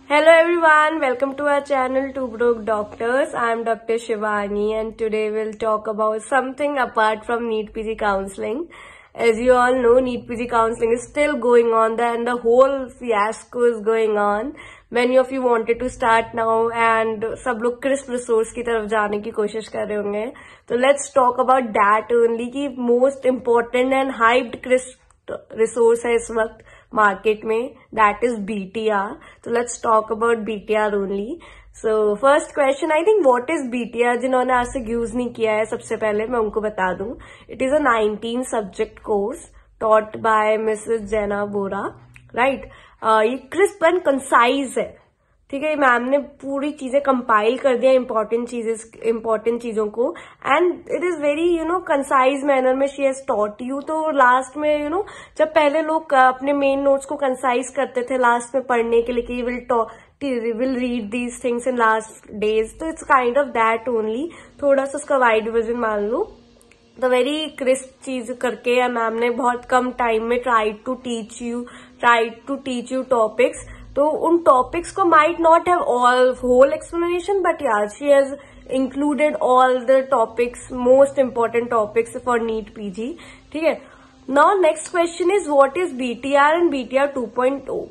Hello everyone, welcome to our channel Two Broke Doctors. I am Dr. Shivani and today we'll talk about something apart from NEET PG counseling. As you all know, NEET PG counseling is still going on and the whole fiasco is going on. Many of you wanted to start now and सब लोग crisp resource की तरफ जाने की कोशिश कर रहे होंगे. तो let's talk about that only कि most important and hyped crisp resource है इस वक्त मार्केट में, दैट इज BTR. तो let's talk about BTR only. So first question, I think what is BTR? जिन्होंने आज तक यूज नहीं किया है, सबसे पहले मैं उनको बता दूं. It is a 19 subject course taught by Mrs जैना बोरा, राइट. ये क्रिस्प एंड कंसाइज है, ठीक है. मैम ने पूरी चीजें कंपाइल कर दिया, इंपॉर्टेंट चीजों को, and it is very concise manner में शी हैज टॉट यू. तो लास्ट में जब पहले लोग अपने मेन नोट्स को कंसाइज करते थे लास्ट में पढ़ने के लिए कि will read these things in last days, तो it's kind of that only. थोड़ा सा उसका वाइड वर्जन मान लो. तो वेरी क्रिस्प चीज करके मैम ने बहुत कम टाइम में try to teach you topics. तो उन टॉपिक्स को might not have all whole explanation, but यार she has included all the topics, most important topics for NEET PG, ठीक है. Now next question is what is BTR and BTR 2.0,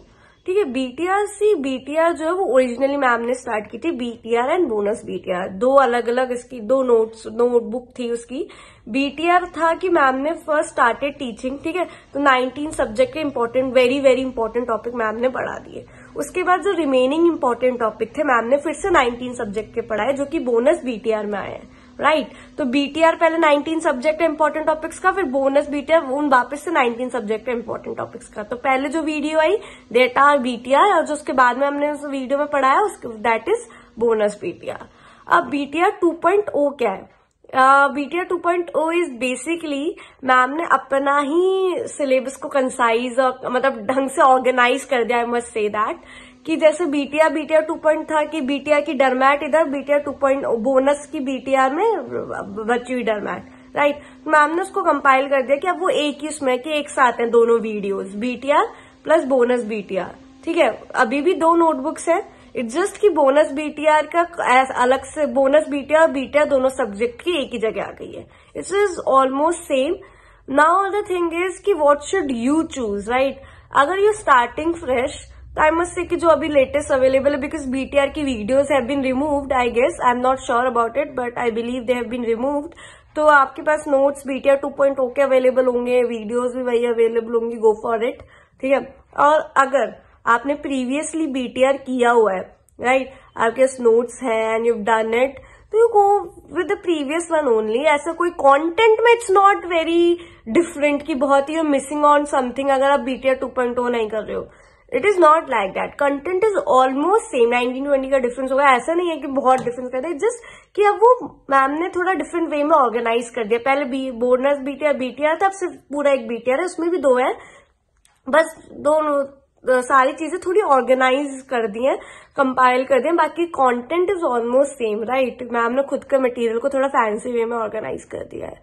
ठीक है. BTR जो है वो ओरिजिनली मैम ने start की थी BTR एंड बोनस BTR, दो अलग अलग इसकी दो नोटबुक थी उसकी. BTR था कि मैम ने फर्स्ट स्टार्टेड टीचिंग, ठीक है. तो 19 सब्जेक्ट के important very important topic ma'am ने पढ़ा दिए. उसके बाद जो रिमेनिंग इंपॉर्टेंट टॉपिक थे मैम ने फिर से 19 सब्जेक्ट के पढ़ाए, जो कि बोनस BTR में आए हैं, राइट. तो BTR पहले 19 सब्जेक्ट इंपॉर्टेंट टॉपिक्स का, फिर बोनस BTR उन वापस से 19 सब्जेक्ट इंपॉर्टेंट टॉपिक्स का. तो पहले जो video I that are BTR, और जो उसके बाद में हमने उस वीडियो में पढ़ाया दैट इज बोनस BTR. अब BTR 2.0 क्या है? BTR 2.0 इज बेसिकली मैम ने अपना ही सिलेबस को कंसाइज और मतलब ढंग से ऑर्गेनाइज कर दिया. आई मस्ट से दैट कि जैसे BTR 2.0 था कि BTR की डरमैट इधर, BTR 2.0 बोनस की BTR में बची हुई डरमैट, राइट. मैम ने उसको कंपाइल कर दिया कि अब वो एक ही उसमें कि एक साथ हैं दोनों videos, BTR plus bonus BTR, ठीक है. अभी भी दो नोटबुक्स हैं, इट्स जस्ट कि बोनस BTR का अलग से बोनस BTR और BTR दोनों सब्जेक्ट की एक ही जगह आ गई है. It is almost same. Now the thing is कि what should you choose, right. अगर यू स्टार्टिंग फ्रेश, तो आई मस्ट से कि जो अभी लेटेस्ट अवेलेबल है, बिकॉज BTR की videos have been removed, I guess, I am not sure about it, but I believe they have been removed. तो आपके पास notes BTR 2.0 के available होंगे, वीडियोज भी वही अवेलेबल होंगी, गो फॉर इट, ठीक है. और अगर आपने प्रीवियसली BTR किया हुआ है, राइट, आपके पास नोट्स है एंड यू डन इट, तो you go with the previous one only. ऐसा कोई कंटेंट में इट्स नॉट वेरी डिफरेंट कि बहुत ही मिसिंग ऑन समथिंग अगर आप BTR 2.0 नहीं कर रहे हो. It is not like that. Content is almost same. 19-20 का डिफरेंस होगा, ऐसा नहीं है कि बहुत डिफरेंस कर दिया, जस्ट कि अब वो मैम ने थोड़ा डिफरेंट वे में ऑर्गेनाइज कर दिया. पहले बोनस BTR था, अब सिर्फ पूरा एक BTR है, उसमें भी दो है, बस दोनों सारी चीजें थोड़ी ऑर्गेनाइज कर दी हैं, कंपाइल कर दिए. बाकी content is almost same, right. Ma'am ने खुद के मटेरियल को थोड़ा फैंसी वे में ऑर्गेनाइज कर दिया है.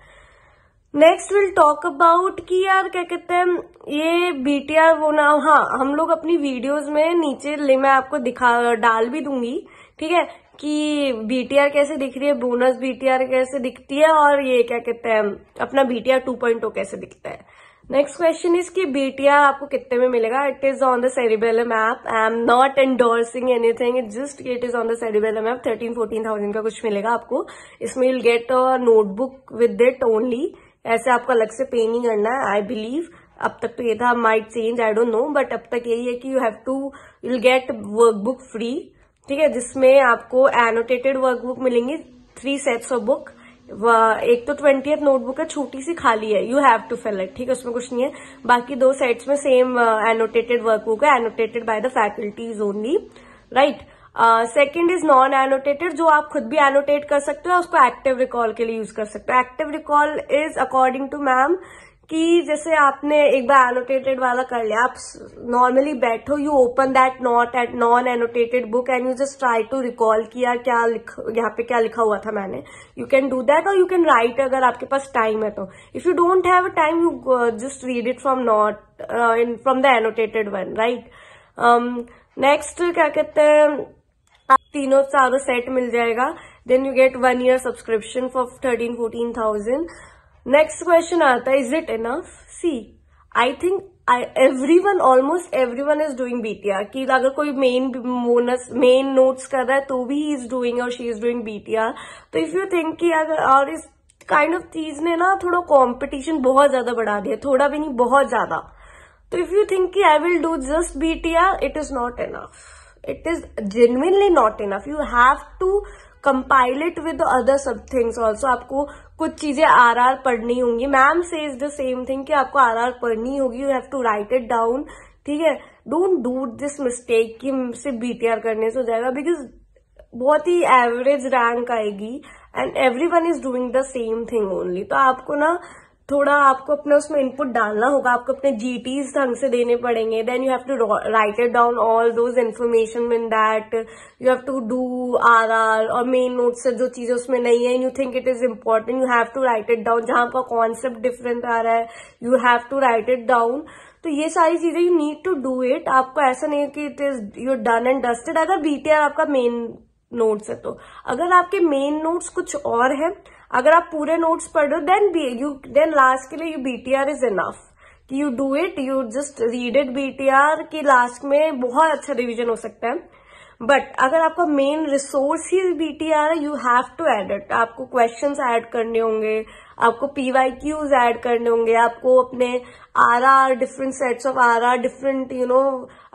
नेक्स्ट विल टॉक अबाउट कि यार क्या कहते हैं ये BTR वो ना, हाँ, हम लोग अपनी वीडियोस में नीचे मैं आपको डाल भी दूंगी, ठीक है, कि BTR कैसे दिख रही है, बोनस BTR कैसे दिखती है, और ये क्या कहते हैं अपना BTR 2.0 कैसे दिखता है. नेक्स्ट क्वेश्चन इज कि BTR आपको कितने में मिलेगा? It is on the cerebellum app. I am not endorsing anything, it is on the cerebellum app. 13-14,000 का कुछ मिलेगा आपको. इसमें you'll get a notebook with it only. ऐसे आपको अलग से पे नहीं करना है, आई बिलीव. अब तक तो ये था, might change, I don't know, but अब तक यही है कि you'll get वर्कबुक फ्री, ठीक है, जिसमें आपको एनोटेटेड वर्कबुक मिलेंगी, 3 सेट्स ऑफ बुक. एक तो 20th नोटबुक है, छोटी सी खाली है, you have to fill it, ठीक है, उसमें कुछ नहीं है. बाकी 2 सेट्स में सेम एनोटेटेड वर्कबुक है, annotated by the faculties only, right. Second is non annotated, जो आप खुद भी एनोटेट कर सकते हो, उसको एक्टिव रिकॉल के लिए यूज कर सकते हो. Active recall is according to ma'am कि जैसे आपने एक बार एनोटेटेड वाला कर लिया, आप नॉर्मली बैठो, you open that non annotated book and you just try to recall कि यार यहाँ पे क्या लिखा हुआ था मैंने. यू कैन डू दैट और यू कैन राइट अगर आपके पास टाइम है तो. If you don't have time, you just read it from the annotated one, right. Next क्या कहते हैं, तीनों चारों सेट मिल जाएगा. Then you get 1 year subscription for 13-14,000. Next question आता है, is it enough? See I think almost everyone is doing BTR. कि अगर कोई मेन नोट्स कर रहा है तो भी ही इज डूइंग और शी इज डूइंग BTR. तो इफ यू थिंक कि अगर, और इस काइंड ऑफ चीज ने ना थोड़ा कॉम्पिटिशन बहुत ज्यादा बढ़ा दिया, थोड़ा भी नहीं बहुत ज्यादा. तो इफ यू थिंक कि I will do just BTR, it is not enough. It is genuinely not enough. You have to compile it with the other sub things also. आपको कुछ चीजें RR पढ़नी होंगी. Ma'am says the same thing कि आपको RR पढ़नी होगी. You have to write it down. ठीक है, don't do this mistake कि सिर्फ BTR करने से हो जाएगा, because बहुत ही एवरेज रैंक आएगी and everyone is doing the same thing only. तो आपको ना थोड़ा आपको अपने उसमें इनपुट डालना होगा, आपको अपने GTs ढंग से देने पड़ेंगे. Then you have to write it down all those information in that. You have to do RR और मेन नोट से जो चीजें उसमें नहीं है, you think it is important, you have to write it down. जहां आपका कॉन्सेप्ट डिफरेंट आ रहा है, you have to write it down. तो ये सारी चीजें you need to do it. आपको ऐसा नहीं है कि it is you done and dusted. अगर BTR आपका मेन नोट्स है, तो अगर आपके मेन नोट्स कुछ और है, अगर आप पूरे नोट्स पढ़ रहे हो, देन लास्ट के लिए BTR इज इनफ. कि you do it, you just read it BTR, कि लास्ट में बहुत अच्छा रिवीजन हो सकता है. बट अगर आपका मेन रिसोर्स ही BTR है, you have to add it. आपको क्वेश्चंस ऐड करने होंगे, आपको PYQs ऐड करने होंगे, आपको अपने RR, different sets of RR, different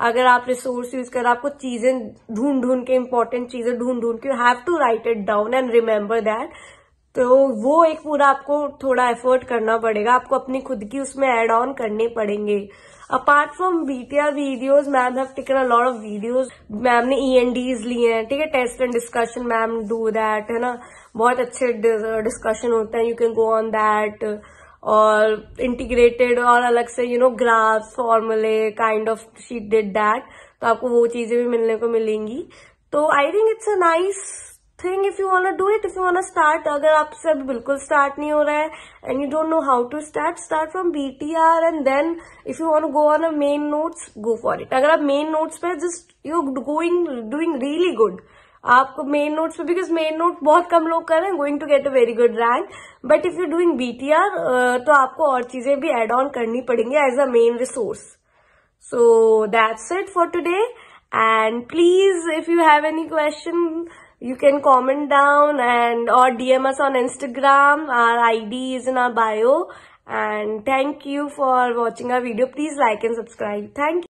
अगर आप रिसोर्स यूज कर, आपको चीजें ढूंढ के, इंपॉर्टेंट चीजें ढूंढ के, you have to write it down and remember that. तो वो एक पूरा आपको थोड़ा एफर्ट करना पड़ेगा, आपको अपनी खुद की उसमें एड ऑन करने पड़ेंगे. Apart from BTR videos, ma'am have taken a lot of videos. Ma'am ने ENDs लिए हैं, ठीक है, test and discussion, ma'am do that, है ना. बहुत अच्छे डिस्कशन होते हैं, you can go on that. और इंटीग्रेटेड और अलग से ग्राफ, फॉर्मूले kind of she did that. तो आपको वो चीजें भी मिलने को मिलेंगी. तो I think it's a nice thing if you want to do it, if you want to start. अगर आपसे अभी बिल्कुल स्टार्ट नहीं हो रहा है and you don't know how to start from BTR, and then if you want to go on a main notes, go for it. अगर आप मेन नोट्स पे just you doing really good, आपको main notes पे, because main note बहुत कम लोग कर रहे हैं, going to get a very good rank. But if you doing BTR, तो आपको और चीजें भी एड ऑन करनी पड़ेंगी as a main resource. So that's it for today. And please, if you have any question, you can comment down or DM us on Instagram. Our ID is in our bio. And thank you for watching our video. Please like and subscribe. Thank you.